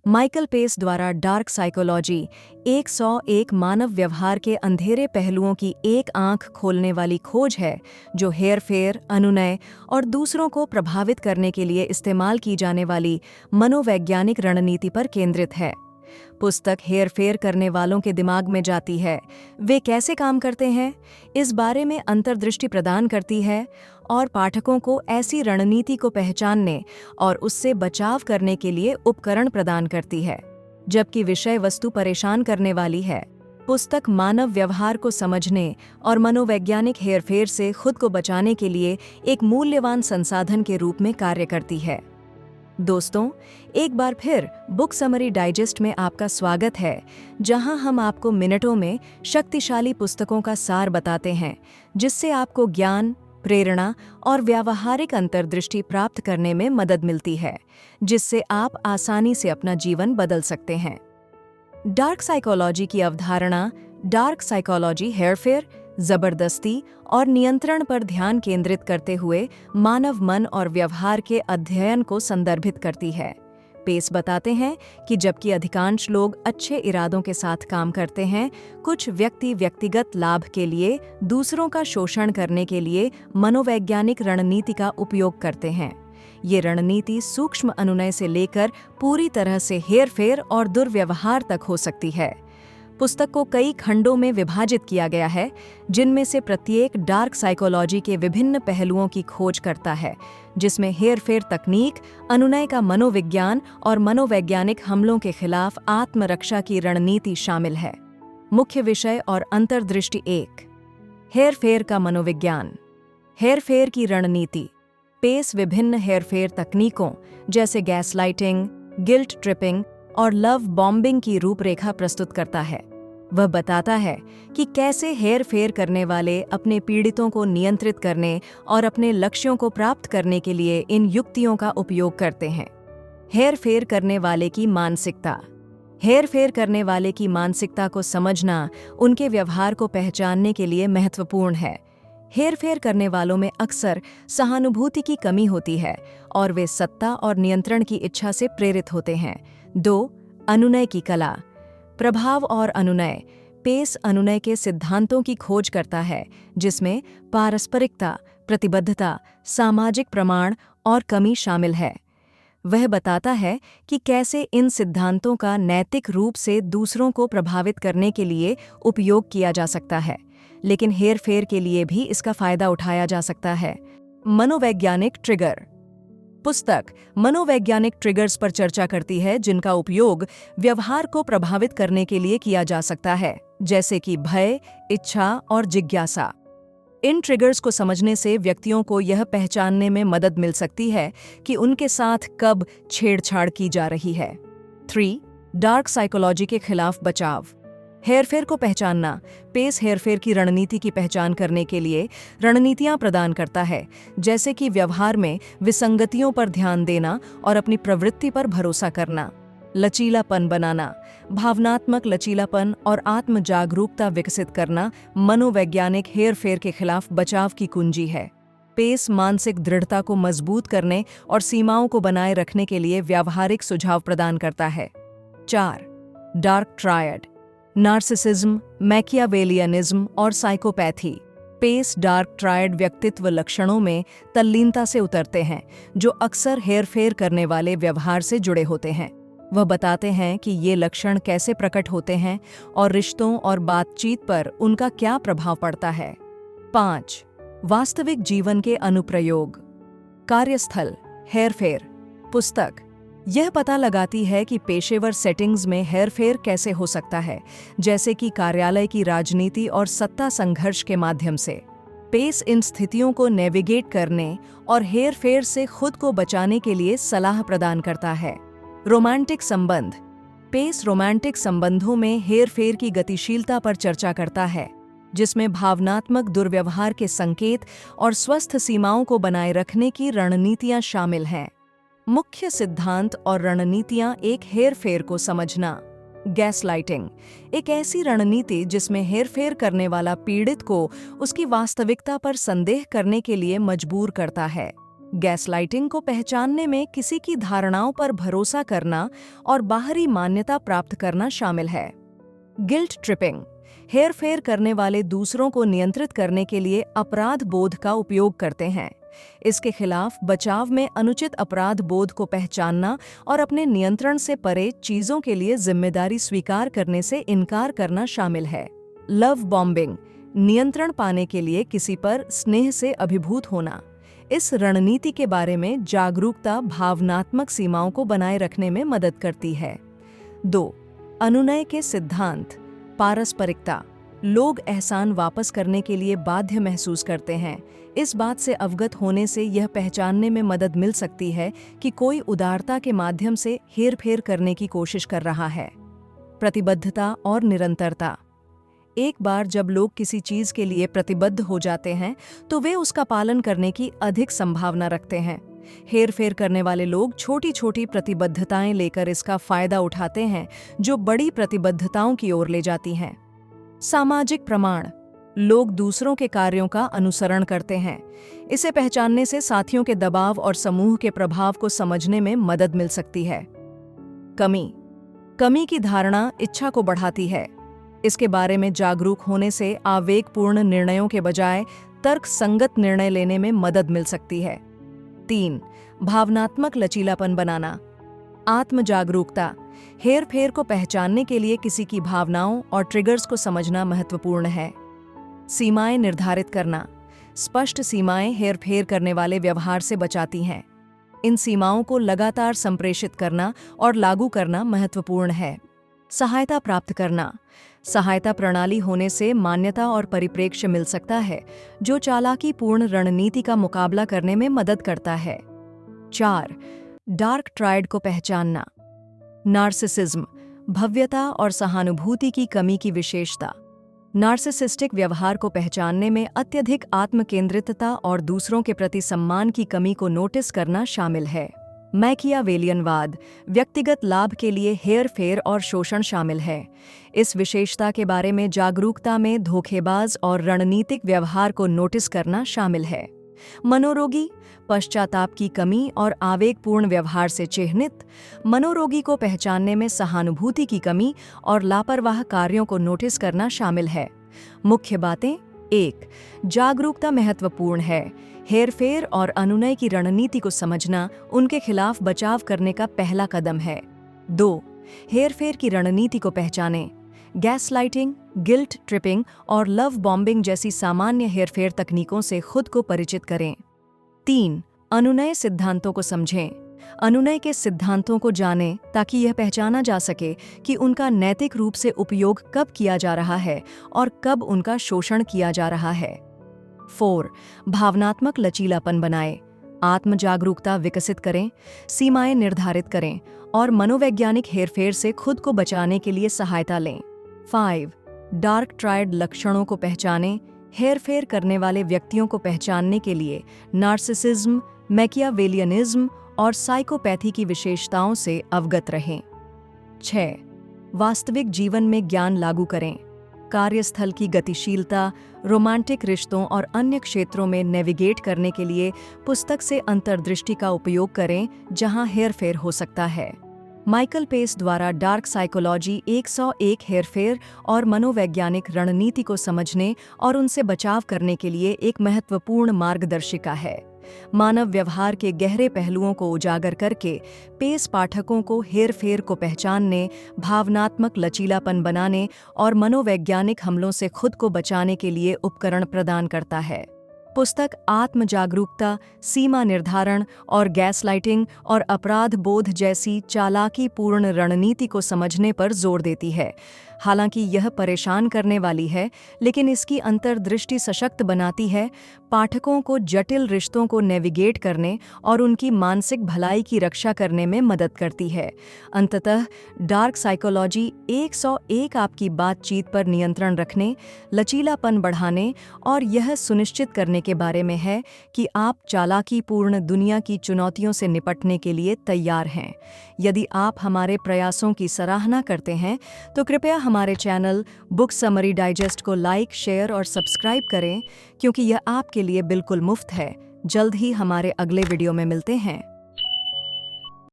Michael pace द्वारा dark psychology 101 मानव व्यवहार के अंधेरे पहलुओं की एक आंख खोलने वाली खोज है जो हेरफेर, अनुनय और दूसरों को प्रभावित करने के लिए इस्तेमाल की जाने वाली मनोवैज्ञानिक रणनीति पर केंद्रित है। पुस्तक हेरफेर करने वालों के दिमाग में जाती है, वे कैसे काम करते हैं, इस बारे में अंतर्दृष्टि प्रदान करती है और पाठकों को ऐसी रणनीति को पहचानने और उससे बचाव करने के लिए उपकरण प्रदान करती है। जबकि विषय वस्तु परेशान करने वाली है, पुस्तक मानव व्यवहार को समझने और मनोवैज्ञानिक हेरफेर से खुद को बचाने के लिए एक मूल्यवान संसाधन के रूप में कार्य करती है। दोस्तों, एक बार फिर बुक समरी डाइजेस्ट में आपका स्वागत है, जहां हम आपको मिनटों में शक्तिशाली पुस्तकों का सार बताते हैं, जिससे आपको ज्ञान, प्रेरणा और व्यावहारिक अंतर्दृष्टि प्राप्त करने में मदद मिलती है, जिससे आप आसानी से अपना जीवन बदल सकते हैं। डार्क साइकोलॉजी की अवधारणा डार्क साइकोलॉजी हेरफेर, जबरदस्ती और नियंत्रण पर ध्यान केंद्रित करते हुए मानव मन और व्यवहार के अध्ययन को संदर्भित करती है। पेस बताते हैं कि जबकि अधिकांश लोग अच्छे इरादों के साथ काम करते हैं, कुछ व्यक्ति व्यक्तिगत लाभ के लिए दूसरों का शोषण करने के लिए मनोवैज्ञानिक रणनीति का उपयोग करते हैं। ये रणनीति सूक्ष्म अनुनय से लेकर पूरी तरह से हेरफेर और दुर्व्यवहार तक हो सकती है। पुस्तक को कई खंडों में विभाजित किया गया है, जिनमें से प्रत्येक डार्क साइकोलॉजी के विभिन्न पहलुओं की खोज करता है, जिसमें हेरफेर तकनीक, अनुनय का मनोविज्ञान और मनोवैज्ञानिक हमलों के खिलाफ आत्मरक्षा की रणनीति शामिल है। मुख्य विषय और अंतर्दृष्टि 1। हेरफेर का मनोविज्ञान। हेरफेर की रणनीति। पेस विभिन्न हेरफेर तकनीकों जैसे गैसलाइटिंग, गिल्ट ट्रिपिंग और लव बॉम्बिंग की रूपरेखा प्रस्तुत करता है। वह बताता है कि कैसे हेरफेर करने वाले अपने पीड़ितों को नियंत्रित करने और अपने लक्ष्यों को प्राप्त करने के लिए इन युक्तियों का उपयोग करते हैं। हेरफेर करने वाले की मानसिकता। हेरफेर करने वाले की मानसिकता को समझना उनके व्यवहार को पहचानने के लिए महत्वपूर्ण है। हेरफेर करने वालों में अक्सर सहानुभूति की कमी होती है और वे सत्ता और नियंत्रण की इच्छा से प्रेरित होते हैं। 2. अनुनय की कला। प्रभाव और अनुनय। पेस अनुनय के सिद्धांतों की खोज करता है, जिसमें पारस्परिकता, प्रतिबद्धता, सामाजिक प्रमाण और कमी शामिल है। वह बताता है कि कैसे इन सिद्धांतों का नैतिक रूप से दूसरों को प्रभावित करने के लिए उपयोग किया जा सकता है, लेकिन हेरफेर के लिए भी इसका फायदा उठाया जा सकता है। मनोवैज्ञानिक ट्रिगर। पुस्तक मनोवैज्ञानिक ट्रिगर्स पर चर्चा करती है, जिनका उपयोग व्यवहार को प्रभावित करने के लिए किया जा सकता है, जैसे कि भय, इच्छा और जिज्ञासा। इन ट्रिगर्स को समझने से व्यक्तियों को यह पहचानने में मदद मिल सकती है कि उनके साथ कब छेड़छाड़ की जा रही है। 3. डार्क साइकोलॉजी के खिलाफ बचाव। हेरफेर को पहचानना। पेस हेरफेर की रणनीति की पहचान करने के लिए रणनीतियां प्रदान करता है, जैसे कि व्यवहार में विसंगतियों पर ध्यान देना और अपनी प्रवृत्ति पर भरोसा करना। लचीलापन बनाना। भावनात्मक लचीलापन और आत्म जागरूकता विकसित करना मनोवैज्ञानिक हेरफेर के खिलाफ बचाव की कुंजी है। पेस मानसिक दृढ़ता को मजबूत करने और सीमाओं को बनाए रखने के लिए व्यावहारिक सुझाव प्रदान करता है। 4. Dark triad. नार्सिसिज्म, मैकियावेलियनिज्म और साइकोपैथी। पेस डार्क ट्रायड व्यक्तित्व लक्षणों में तल्लीनता से उतरते हैं, जो अक्सर हेरफेर करने वाले व्यवहार से जुड़े होते हैं। वह बताते हैं कि ये लक्षण कैसे प्रकट होते हैं और रिश्तों और बातचीत पर उनका क्या प्रभाव पड़ता है। 5. वास्तविक जीवन के अनुप्रयोग। कार्यस्थल हेरफेर। पुस्तक यह पता लगाती है कि पेशेवर सेटिंग्स में हेरफेर कैसे हो सकता है, जैसे कि कार्यालय की राजनीति और सत्ता संघर्ष के माध्यम से। पेस इन स्थितियों को नेविगेट करने और हेरफेर से खुद को बचाने के लिए सलाह प्रदान करता है। रोमांटिक संबंध। पेस रोमांटिक संबंधों में हेरफेर की गतिशीलता पर चर्चा करता है, जिसमें भावनात्मक दुर्व्यवहार के संकेत और स्वस्थ सीमाओं को बनाए रखने की रणनीतियां शामिल हैं। मुख्य सिद्धांत और रणनीतियां। एक हेरफेर को समझना। गैसलाइटिंग एक ऐसी रणनीति जिसमें हेरफेर करने वाला पीड़ित को उसकी वास्तविकता पर संदेह करने के लिए मजबूर करता है। गैसलाइटिंग को पहचानने में किसी की धारणाओं पर भरोसा करना और बाहरी मान्यता प्राप्त करना शामिल है। गिल्ट ट्रिपिंग, हेरफेर करने वाले दूसरों को नियंत्रित करने के लिए अपराध बोध का उपयोग करते हैं। इसके खिलाफ बचाव में अनुचित अपराध बोध को पहचानना और अपने नियंत्रण से परे चीजों के लिए जिम्मेदारी स्वीकार करने से इनकार करना शामिल है। लव बॉम्बिंग, नियंत्रण पाने के लिए किसी पर स्नेह से अभिभूत होना। इस रणनीति के बारे में जागरूकता भावनात्मक सीमाओं को बनाए रखने में मदद करती है। 2. अनुनय के सिद्धांत। पारस्परिकता, लोग एहसान वापस करने के लिए बाध्य महसूस करते हैं। इस बात से अवगत होने से यह पहचानने में मदद मिल सकती है कि कोई उदारता के माध्यम से हेरफेर करने की कोशिश कर रहा है। प्रतिबद्धता और निरंतरता, एक बार जब लोग किसी चीज के लिए प्रतिबद्ध हो जाते हैं तो वे उसका पालन करने की अधिक संभावना रखते हैं। हेरफेर करने वाले लोग छोटी छोटी प्रतिबद्धताएं लेकर इसका फायदा उठाते हैं, जो बड़ी प्रतिबद्धताओं की ओर ले जाती हैं। सामाजिक प्रमाण, लोग दूसरों के कार्यों का अनुसरण करते हैं। इसे पहचानने से साथियों के दबाव और समूह के प्रभाव को समझने में मदद मिल सकती है। कमी की धारणा इच्छा को बढ़ाती है। इसके बारे में जागरूक होने से आवेगपूर्ण निर्णयों के बजाय तर्कसंगत निर्णय लेने में मदद मिल सकती है। 3. भावनात्मक लचीलापन बनाना। आत्म जागरूकता, हेरफेर को पहचानने के लिए किसी की भावनाओं और ट्रिगर्स को समझना महत्वपूर्ण है। सीमाएं निर्धारित करना, स्पष्ट सीमाएं हेरफेर करने वाले व्यवहार से बचाती हैं। इन सीमाओं को लगातार संप्रेषित करना और लागू करना महत्वपूर्ण है। सहायता प्राप्त करना, सहायता प्रणाली होने से मान्यता और परिप्रेक्ष्य मिल सकता है, जो चालाकीपूर्ण रणनीति का मुकाबला करने में मदद करता है। 4. डार्क ट्रायड को पहचानना। नार्सिसिज्म, भव्यता और सहानुभूति की कमी की विशेषता। नार्सिसिस्टिक व्यवहार को पहचानने में अत्यधिक आत्मकेंद्रितता और दूसरों के प्रति सम्मान की कमी को नोटिस करना शामिल है। मैकियावेलियनवाद, व्यक्तिगत लाभ के लिए हेरफेर और शोषण शामिल है। इस विशेषता के बारे में जागरूकता में धोखेबाज और रणनीतिक व्यवहार को नोटिस करना शामिल है। मनोरोगी, पश्चाताप की कमी और आवेगपूर्ण व्यवहार से चिह्नित। मनोरोगी को पहचानने में सहानुभूति की कमी और लापरवाह कार्यों को नोटिस करना शामिल है। मुख्य बातें: 1. जागरूकता महत्वपूर्ण है। हेरफेर और अनुनय की रणनीति को समझना उनके खिलाफ बचाव करने का पहला कदम है। 2. हेरफेर की रणनीति को पहचानें। गैसलाइटिंग, गिल्ट ट्रिपिंग और लव बॉम्बिंग जैसी सामान्य हेरफेर तकनीकों से खुद को परिचित करें। 3. अनुनय सिद्धांतों को समझें। अनुनय के सिद्धांतों को जानें ताकि यह पहचाना जा सके कि उनका नैतिक रूप से उपयोग कब किया जा रहा है और कब उनका शोषण किया जा रहा है। 4. भावनात्मक लचीलापन बनाएं। आत्म जागरूकता विकसित करें, सीमाएं निर्धारित करें और मनोवैज्ञानिक हेरफेर से खुद को बचाने के लिए सहायता लें। 5. डार्क ट्रायड लक्षणों को पहचानें। हेरफेर करने वाले व्यक्तियों को पहचानने के लिए नार्सिसिज्म, मैकियावेलियनिज्म और साइकोपैथी की विशेषताओं से अवगत रहें। 6. वास्तविक जीवन में ज्ञान लागू करें। कार्यस्थल की गतिशीलता, रोमांटिक रिश्तों और अन्य क्षेत्रों में नेविगेट करने के लिए पुस्तक से अंतर्दृष्टि का उपयोग करें जहां हेरफेर हो सकता है। माइकल पेस द्वारा डार्क साइकोलॉजी 101 हेरफेर और मनोवैज्ञानिक रणनीति को समझने और उनसे बचाव करने के लिए एक महत्वपूर्ण मार्गदर्शिका है। मानव व्यवहार के गहरे पहलुओं को उजागर करके पेस पाठकों को हेरफेर को पहचानने, भावनात्मक लचीलापन बनाने और मनोवैज्ञानिक हमलों से खुद को बचाने के लिए उपकरण प्रदान करता है। पुस्तक आत्म जागरूकता, सीमा निर्धारण और गैसलाइटिंग और अपराध बोध जैसी चालाकीपूर्ण रणनीति को समझने पर जोर देती है। हालांकि यह परेशान करने वाली है, लेकिन इसकी अंतर्दृष्टि सशक्त बनाती है, पाठकों को जटिल रिश्तों को नेविगेट करने और उनकी मानसिक भलाई की रक्षा करने में मदद करती है। अंततः डार्क साइकोलॉजी 101 आपकी बातचीत पर नियंत्रण रखने, लचीलापन बढ़ाने और यह सुनिश्चित करने के बारे में है कि आप चालाकीपूर्ण दुनिया की चुनौतियों से निपटने के लिए तैयार हैं। यदि आप हमारे प्रयासों की सराहना करते हैं तो कृपया हमारे चैनल बुक समरी डाइजेस्ट को लाइक, शेयर और सब्सक्राइब करें, क्योंकि यह आपके लिए बिल्कुल मुफ्त है। जल्द ही हमारे अगले वीडियो में मिलते हैं।